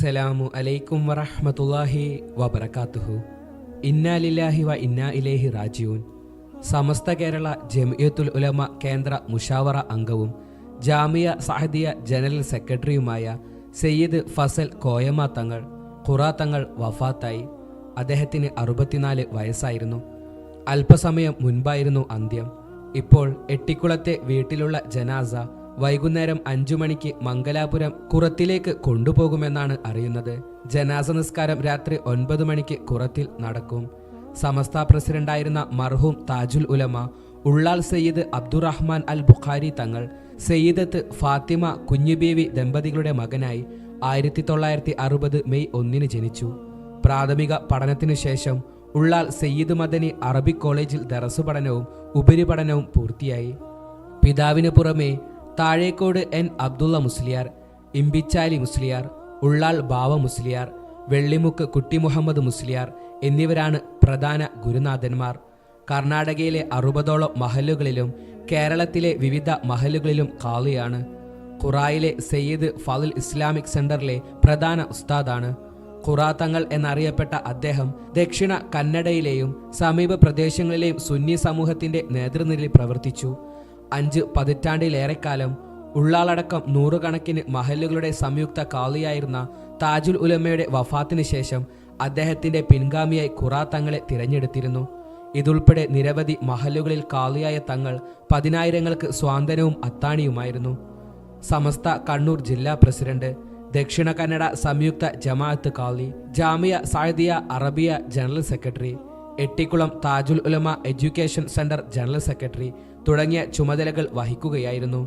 അസ്സലാമു അലൈക്കും വറഹ്മത്തുള്ളാഹി വബറകാതുഹു. ഇന്നാ ലില്ലാഹി വ ഇന്നാ ഇലൈഹി റാജിഊൻ. സമസ്ത കേരള ജംഇയ്യത്തുൽ ഉലമ കേന്ദ്ര മുഷാവറ അംഗവും ജാമിയ സഅദിയ ജനറൽ സെക്രട്ടറിയുമായ സയ്യിദ് ഫസൽ കോയമ്മ തങ്ങൾ ഖുറാ തങ്ങൾ വഫാത്തായി. അദ്ദേഹത്തിന് 64 വയസ്സായിരുന്നു. അല്പസമയം മുൻപായിരുന്നു അന്ത്യം. ഇപ്പോൾ എട്ടിക്കുളത്തെ വീട്ടിലുള്ള ജനാസ വൈകുന്നേരം 5 മണിക്ക് മംഗലാപുരം കുറത്തിലേക്ക് കൊണ്ടുപോകുമെന്നാണ് അറിയുന്നത്. ജനാസ നിസ്കാരം രാത്രി 9 മണിക്ക് കുറത്തിൽ നടക്കും. സമസ്ത പ്രസിഡന്റായിരുന്ന മർഹൂം താജുൽ ഉലമ ഉള്ളാൾ സയ്യിദ് അബ്ദുറഹ്മാൻ അൽ ബുഖാരി തങ്ങൾ സയ്യിദത്ത് ഫാത്തിമ കുഞ്ഞുബീവി ദമ്പതികളുടെ മകനായി 1960 മെയ് 1 ജനിച്ചു. പ്രാഥമിക പഠനത്തിനു ശേഷം ഉള്ളാൾ സയ്യിദ് മദനി അറബിക് കോളേജിൽ ദറസ് പഠനവും ഉപരിപഠനവും പൂർത്തിയായി. പിതാവിന് പുറമെ താഴേക്കോട് എൻ അബ്ദുള്ള മുസ്ലിയാർ, ഇമ്പിച്ചാലി മുസ്ലിയാർ, ഉള്ളാൾ ബാവ മുസ്ലിയാർ, വെള്ളിമുക്ക് കുട്ടി മുഹമ്മദ് മുസ്ലിയാർ എന്നിവരാണ് പ്രധാന ഗുരുനാഥന്മാർ. കർണാടകയിലെ 60ഓളം മഹല്ലുകളിലും കേരളത്തിലെ വിവിധ മഹല്ലുകളിലും ഖാളിയാണ്. ഖുറായിലെ സയ്യിദ് ഫളിൽ ഇസ്ലാമിക് സെന്ററിലെ പ്രധാന ഉസ്താദാണ്. ഖുറാ തങ്ങൾ എന്നറിയപ്പെട്ട അദ്ദേഹം ദക്ഷിണ കന്നഡയിലെയും സമീപ പ്രദേശങ്ങളിലെയും സുന്നി സമൂഹത്തിന്റെ നേതൃനിരയിൽ പ്രവർത്തിച്ചു. 5 പതിറ്റാണ്ടിലേറെക്കാലം ഉള്ളാളടക്കം നൂറുകണക്കിന് മഹല്ലുകളുടെ സംയുക്ത ഖാളിയായിരുന്ന താജുൽ ഉലമയുടെ വഫാത്തിന് ശേഷം അദ്ദേഹത്തിന്റെ പിൻഗാമിയായി ഖുറാ തങ്ങളെ തിരഞ്ഞെടുത്തിരുന്നു. ഇതുൾപ്പെടെ നിരവധി മഹല്ലുകളിൽ ഖാളിയായ തങ്ങൾ 10,000ങ്ങൾക്ക് സ്വാന്തനവും അത്താണിയുമായിരുന്നു. സമസ്ത കണ്ണൂർ ജില്ലാ പ്രസിഡന്റ്, ദക്ഷിണ കന്നഡ സംയുക്ത ജമാഅത്ത് ഖാളി, Jamia Saadiya Arabiya general secretary, Ettikulam Tajul Ulama education centre general secretary തുടങ്ങിയ ചുമതലകൾ വഹിക്കുകയായിരുന്നു.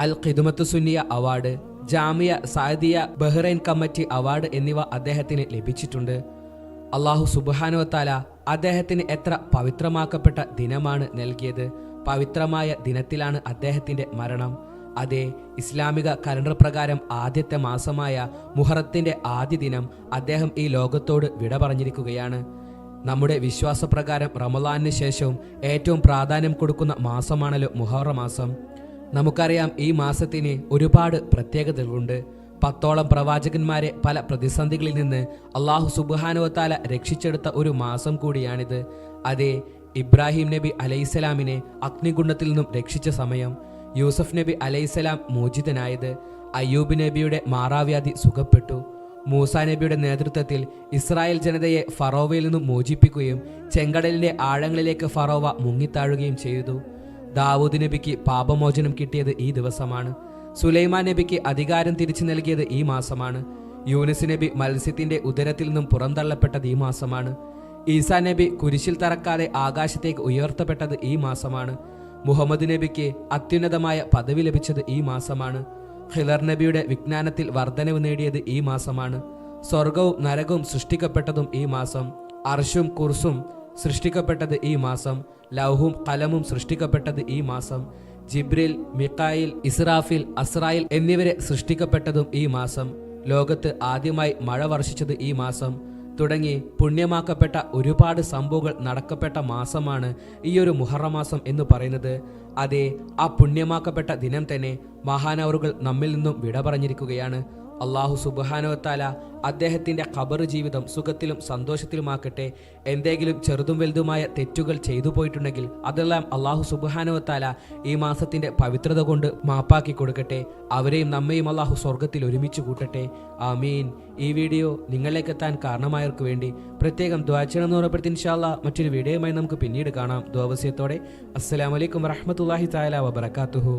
Al Khidmat Sunniya award, Jamia Saadiya Bahrain committee award എന്നിവ അദ്ദേഹത്തിന് ലഭിച്ചിട്ടുണ്ട്. അല്ലാഹു സുബ്ഹാനഹു വ തആല അദ്ദേഹത്തിന് എത്ര പവിത്രമാക്കപ്പെട്ട ദിനമാണ് നൽകിയത്. പവിത്രമായ ദിനത്തിലാണ് അദ്ദേഹത്തിന്റെ മരണം. അതേ, ഇസ്ലാമിക കലണ്ടർ പ്രകാരം ആദ്യത്തെ മാസമായ മുഹറത്തിന്റെ ആദ്യ ദിനം അദ്ദേഹം ഈ ലോകത്തോട് വിട പറഞ്ഞിരിക്കുകയാണ്. നമ്മുടെ വിശ്വാസപ്രകാരം റമളാനിന് ശേഷവും ഏറ്റവും പ്രാധാന്യം കൊടുക്കുന്ന മാസമാണല്ലോ മുഹറം മാസം. നമുക്കറിയാം, ഈ മാസത്തിന് ഒരുപാട് പ്രത്യേകതകളുണ്ട്. 10ഓളം പ്രവാചകന്മാരെ പല പ്രതിസന്ധികളിൽ നിന്ന് അല്ലാഹു സുബ്ഹാനഹു വ തആല രക്ഷിച്ചെടുത്ത ഒരു മാസം കൂടിയാണിത്. അതേ, ഇബ്രാഹിം നബി അലൈഹിസ്സലാമിനെ അഗ്നികുണ്ഡത്തിൽ നിന്നും രക്ഷിച്ച സമയം, യൂസഫ് നബി അലൈഹിസ്സലാം മോചിതനായത്, അയ്യൂബ് നബിയുടെ മാറാവ്യാധി സുഖപ്പെട്ടു, മൂസാ നബിയുടെ നേതൃത്വത്തിൽ ഇസ്രായേൽ ജനതയെ ഫറോവയിൽ നിന്നും മോചിപ്പിക്കുകയും ചെങ്കടലിന്റെ ആഴങ്ങളിലേക്ക് ഫറോവ മുങ്ങിത്താഴുകയും ചെയ്തു. ദാവൂദ് നബിക്ക് പാപമോചനം കിട്ടിയത് ഈ ദിവസമാണ്. സുലൈമാൻ നബിക്ക് അധികാരം തിരിച്ചു നൽകിയത് ഈ മാസമാണ്. യൂനുസ് നബി മത്സ്യത്തിന്റെ ഉദരത്തിൽ നിന്നും പുറന്തള്ളപ്പെട്ടത് ഈ മാസമാണ്. ഈസാ നബി കുരിശിൽ തറക്കാതെ ആകാശത്തേക്ക് ഉയർത്തപ്പെട്ടത് ഈ മാസമാണ്. മുഹമ്മദ് നബിക്ക് അത്യുന്നതമായ പദവി ലഭിച്ചത് ഈ മാസമാണ്. ഖിളർ നബിയുടെ വിജ്ഞാനത്തിൽ വർധനവ് നേടിയത് ഈ മാസമാണ്. സ്വർഗവും നരകവും സൃഷ്ടിക്കപ്പെട്ടതും ഈ മാസം. അർഷും കുർസും സൃഷ്ടിക്കപ്പെട്ടത് ഈ മാസം. ലൗഹും കലമും സൃഷ്ടിക്കപ്പെട്ടത് ഈ മാസം. ജിബ്രിൽ, മിക്കായിൽ, ഇസ്രാഫിൽ, അസ്രായിൽ എന്നിവരെ സൃഷ്ടിക്കപ്പെട്ടതും ഈ മാസം. ലോകത്ത് ആദ്യമായി മഴ വർഷിച്ചത് ഈ മാസം. തുടങ്ങി പുണ്യമാക്കപ്പെട്ട ഒരുപാട് സംഭവങ്ങൾ നടക്കപ്പെട്ട മാസമാണ് ഈയൊരു മുഹറം മാസം എന്ന് പറയുന്നത്. അതേ, ആ പുണ്യമാക്കപ്പെട്ട ദിനം തന്നെ മഹാനവറുകൾ നമ്മിൽ നിന്നും വിട പറഞ്ഞിരിക്കുകയാണ്. അല്ലാഹു സുബ്ഹാനഹു വ തആല അദ്ദേഹത്തിന്റെ ഖബർ ജീവിതം സുഖത്തിലും സന്തോഷത്തിലുമാക്കട്ടെ. എന്തെങ്കിലും ചെറുതും വലുതുമായ തെറ്റുകൾ ചെയ്തു പോയിട്ടുണ്ടെങ്കിൽ അതെല്ലാം അല്ലാഹു സുബ്ഹാനഹു വ തആല ഈ മാസത്തിന്റെ പവിത്രത കൊണ്ട് മാപ്പാക്കി കൊടുക്കട്ടെ. അവരെയും നമ്മയും അല്ലാഹു സ്വർഗത്തിൽ ഒരുമിച്ച് കൂട്ടട്ടെ. ആമീൻ. ഈ വീഡിയോ നിങ്ങളിലേക്ക് എത്താൻ കാരണമായവർക്ക് വേണ്ടി പ്രത്യേകം ദുആ ചെയ്യണമെന്ന് ഉറപ്പെടുത്തി. ഇൻഷാ അല്ലാഹ് മറ്റൊരു വീഡിയോയുമായി നമുക്ക് പിന്നീട് കാണാം. ദുആ വസിയത്തോടെ. അസ്സലാമു അലൈക്കും വറഹ്മത്തുള്ളാഹി തആല വബറകാതുഹു.